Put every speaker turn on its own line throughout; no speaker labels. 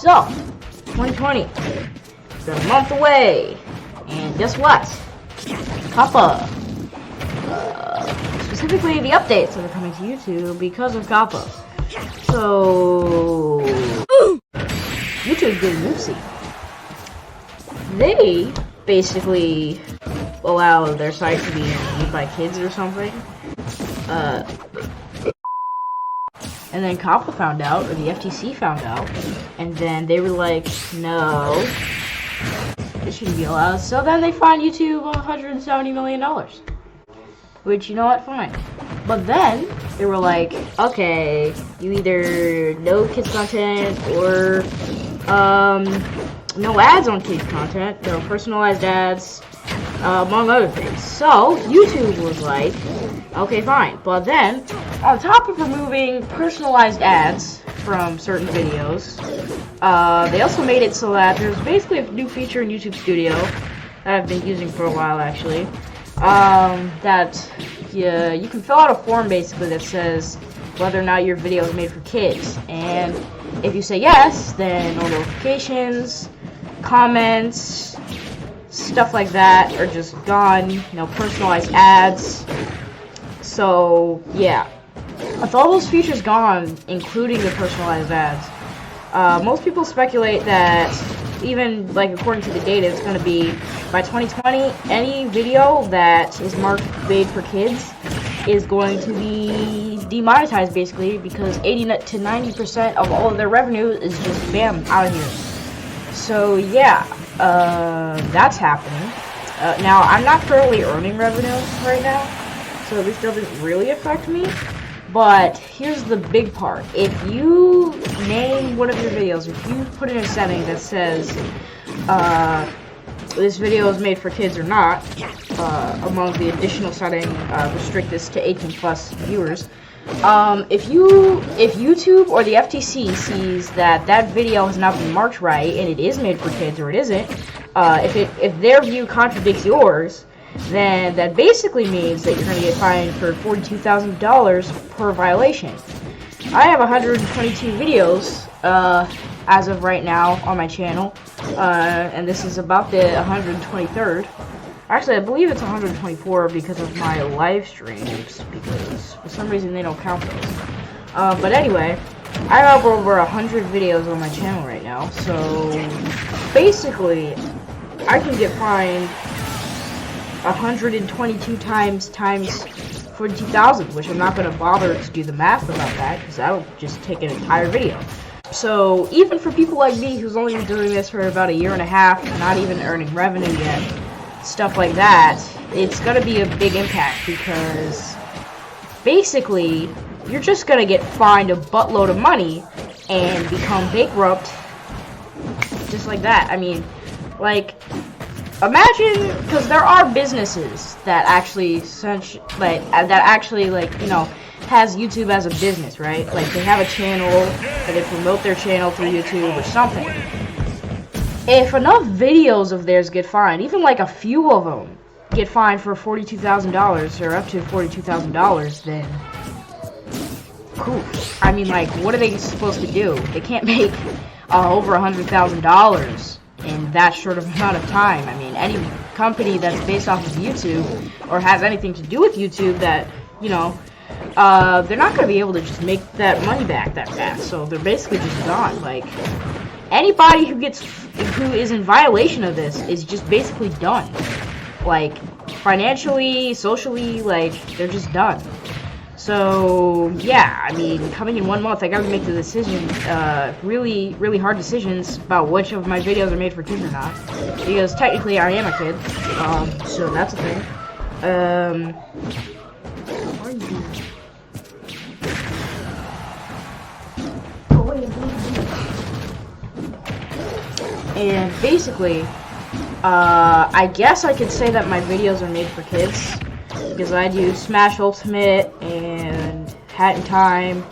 So, 2020, it's a month away, and guess what? Coppa. Specifically, the updates that are coming to YouTube because of Coppa. So, YouTube did an oopsie. They basically allow their site to be viewed by kids or something. And then Coppa found out, or the FTC found out, and then they were like, no, it shouldn't be allowed. So then they fined YouTube $170 million. Which, you know what, fine. But then, they were like, okay, you either no kids content, or, no ads on kids content, no personalized ads, among other things. So, YouTube was like, okay, fine. But then, on top of removing personalized ads from certain videos, they also made it so that there's basically a new feature in YouTube Studio that I've been using for a while, actually, that you can fill out a form, basically, that says whether or not your video is made for kids. And if you say yes, then all notifications, comments, stuff like that are just gone. No personalized ads. So yeah, with all those features gone, including the personalized ads, most people speculate that even, like, according to the data, it's going to be by 2020, any video that is marked made for kids is going to be demonetized, basically, because 80 to 90% of all of their revenue is just bam out of here. So yeah, that's happening. Now, I'm not currently earning revenue right now, so this doesn't really affect me. But here's the big part. If you name one of your videos, if you put in a setting that says this video is made for kids or not, among the additional setting, restrict this to 18+ viewers. If YouTube or the FTC sees that video has not been marked right and it is made for kids or it isn't, if their view contradicts yours, then that basically means that you're going to get fined for $42,000 per violation. I have 122 videos as of right now on my channel, and this is about the 123rd. Actually, I believe it's 124 because of my live streams, because for some reason they don't count those. But anyway, I have over 100 videos on my channel right now, so basically I can get fined 122 times 42,000, which I'm not going to bother to do the math about that, because that'll just take an entire video. So even for people like me, who's only been doing this for about a year and a half, not even earning revenue yet, stuff like that, it's going to be a big impact, because basically you're just going to get fined a buttload of money and become bankrupt just like that. I mean, like, imagine, because there are businesses that actually, you know, has YouTube as a business, right? Like, they have a channel, or they promote their channel through YouTube or something. If enough videos of theirs get fined, even like a few of them get fined for $42,000 or up to $42,000, then cool. I mean, like, what are they supposed to do? They can't make over $100,000 in that short of amount of time. I mean, any company that's based off of YouTube or has anything to do with YouTube that, you know, they're not going to be able to just make that money back that fast. So they're basically just gone. Like, anybody who is in violation of this is just basically done. Like, financially, socially, like, they're just done. So yeah, I mean, coming in 1 month, I gotta make the decision, really hard decisions about which of my videos are made for kids or not, because technically I am a kid, so that's a thing. And basically, I guess I could say that my videos are made for kids, because I do Smash Ultimate and Hat in Time,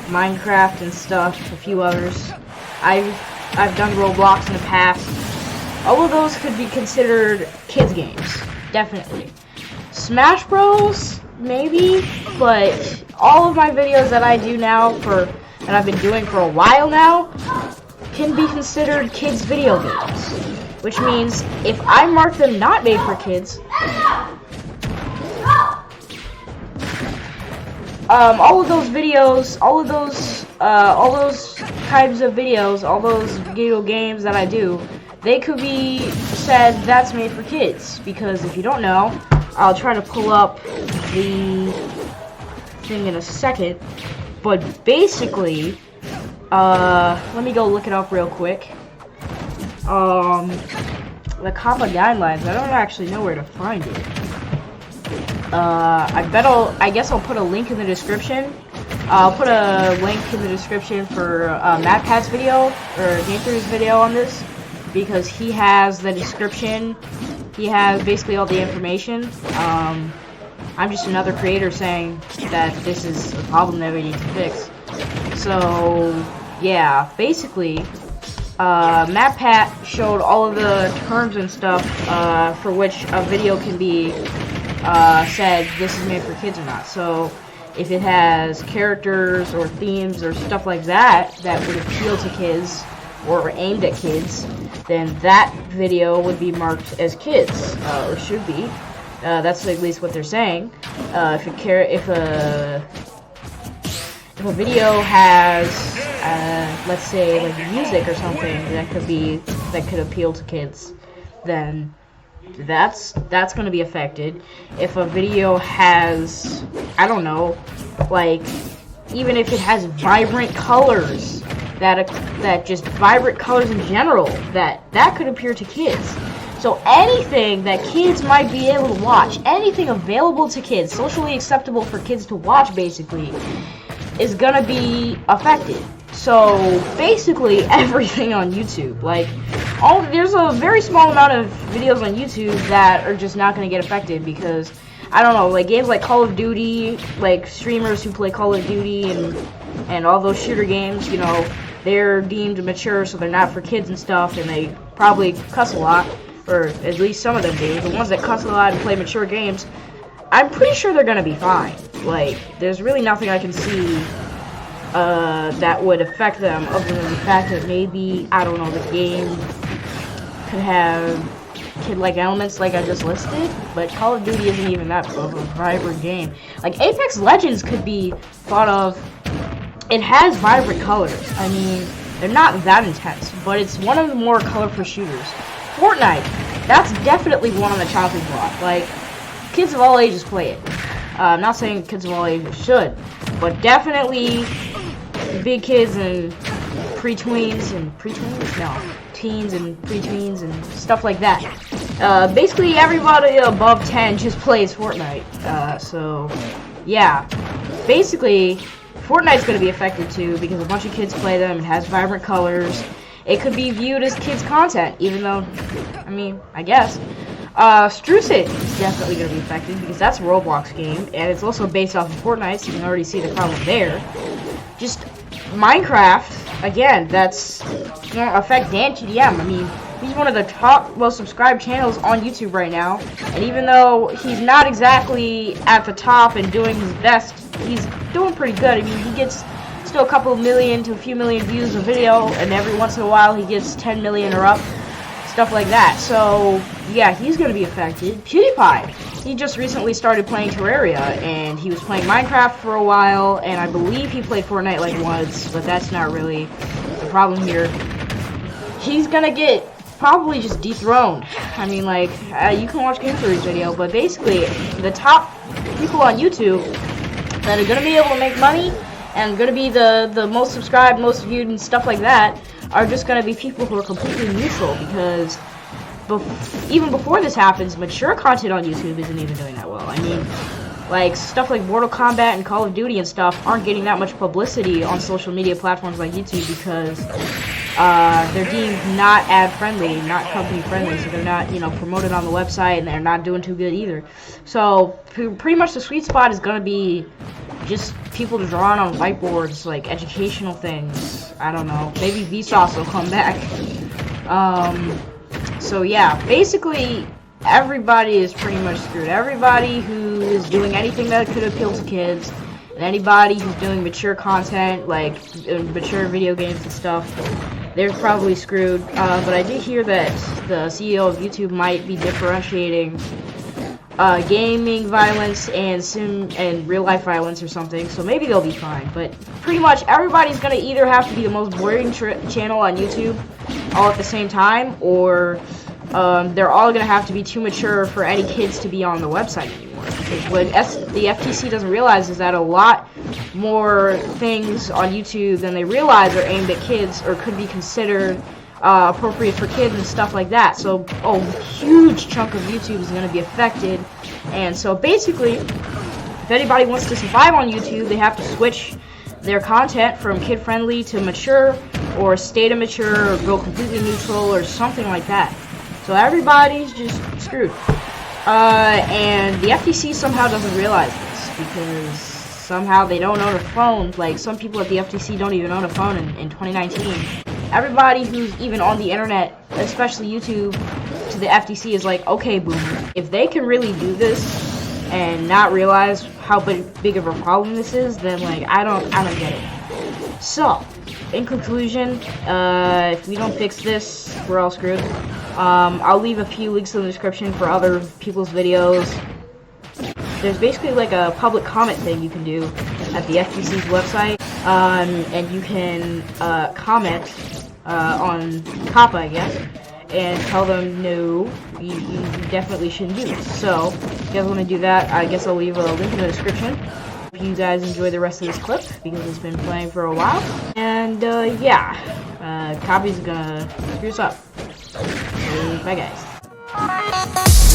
Minecraft and stuff, a few others. I've done Roblox in the past. All of those could be considered kids games, definitely. Smash Bros, maybe, but all of my videos that I do now for that I've been doing for a while now can be considered kids' video games. Which means if I mark them not made for kids, all of those videos, all those kinds of videos, all those video games that I do, they could be said that's made for kids. Because if you don't know, I'll try to pull up the thing in a second. But basically, let me go look it up real quick. The Coppa guidelines, I don't actually know where to find it. I guess I'll put a link in the description. I'll put a link in the description for MatPat's video, or GameTheory's video on this, because he has the description. He has basically all the information. I'm just another creator saying that this is a problem that we need to fix. So, yeah, basically, MatPat showed all of the terms and stuff for which a video can be said this is made for kids or not. So if it has characters or themes or stuff like that that would appeal to kids or aimed at kids, then that video would be marked as kids, or should be. That's at least what they're saying. If a video has, let's say, like music or something that could appeal to kids, then that's going to be affected. If a video has, I don't know, like, even if it has vibrant colors, that just vibrant colors in general, that could appeal to kids. So anything that kids might be able to watch, anything available to kids, socially acceptable for kids to watch, basically, is gonna be affected. So basically everything on YouTube, like, there's a very small amount of videos on YouTube that are just not gonna get affected because, I don't know, like games like Call of Duty, like streamers who play Call of Duty and all those shooter games, you know, they're deemed mature, so they're not for kids and stuff, and they probably cuss a lot, or at least some of them do. The ones that cuss a lot and play mature games, I'm pretty sure they're gonna be fine. Like, there's really nothing I can see that would affect them other than the fact that maybe, I don't know, the game could have kid-like elements like I just listed, but Call of Duty isn't even that of a vibrant game. Like, Apex Legends could be thought of, it has vibrant colors. I mean, they're not that intense, but it's one of the more colorful shooters. Fortnite, that's definitely one on the chopping block. Like, kids of all ages play it. I'm not saying kids of all ages should, but definitely big kids and pre-tweens and teens and pre-tweens and stuff like that. Basically everybody above 10 just plays Fortnite. So yeah, basically Fortnite's going to be affected too because a bunch of kids play them. It has vibrant colors. It could be viewed as kids content, even though, I mean, I guess. Strucid is definitely going to be affected because that's a Roblox game, and it's also based off of Fortnite, so you can already see the problem there. Just Minecraft, again, that's going to affect Dan TDM. I mean, he's one of the top most subscribed channels on YouTube right now, and even though he's not exactly at the top and doing his best, he's doing pretty good. I mean, he gets still a couple million to a few million views a video, and every once in a while he gets 10 million or up. Stuff like that. So yeah, he's gonna be affected. PewDiePie, he just recently started playing Terraria, and he was playing Minecraft for a while, and I believe he played Fortnite like once, but that's not really the problem here. He's gonna get probably just dethroned. I mean, like, you can watch GameTheory's video, but basically the top people on YouTube that are gonna be able to make money and gonna be the most subscribed, most viewed, and stuff like that are just going to be people who are completely neutral, because even before this happens, mature content on YouTube isn't even doing that well. I mean, like, stuff like Mortal Kombat and Call of Duty and stuff aren't getting that much publicity on social media platforms like YouTube because they're deemed not ad-friendly, not company-friendly, so they're not, you know, promoted on the website, and they're not doing too good either. So, pretty much the sweet spot is going to be just people to draw on whiteboards, like educational things. I don't know. Maybe Vsauce will come back. So yeah, basically everybody is pretty much screwed. Everybody who is doing anything that could appeal to kids Anybody who's doing mature content, like mature video games and stuff, they're probably screwed. But I did hear that the CEO of YouTube might be differentiating gaming violence and real life violence or something, so maybe they'll be fine. But pretty much everybody's gonna either have to be the most boring channel on YouTube all at the same time, or they're all gonna have to be too mature for any kids to be on the website anymore. What the FTC doesn't realize is that a lot more things on YouTube than they realize are aimed at kids or could be considered appropriate for kids and stuff like that. So a huge chunk of YouTube is going to be affected. And so basically, if anybody wants to survive on YouTube, they have to switch their content from kid-friendly to mature, or stay to mature, or go completely neutral, or something like that. So everybody's just screwed. And the FTC somehow doesn't realize this, because somehow they don't own a phone. Like, some people at the FTC don't even own a phone in 2019. Everybody who's even on the internet, especially YouTube, to the FTC is like, okay, boomer, if they can really do this and not realize how big of a problem this is, then like I don't get it. So, in conclusion, if we don't fix this, we're all screwed. I'll leave a few links in the description for other people's videos. There's basically like a public comment thing you can do at the FTC's website, and you can comment on Coppa, I guess, and tell them no, you definitely shouldn't do this. So, if you guys want to do that, I guess I'll leave a link in the description. Hope you guys enjoy the rest of this clip, because it's been playing for a while. And yeah, Coppa's gonna screw us up. Bye guys.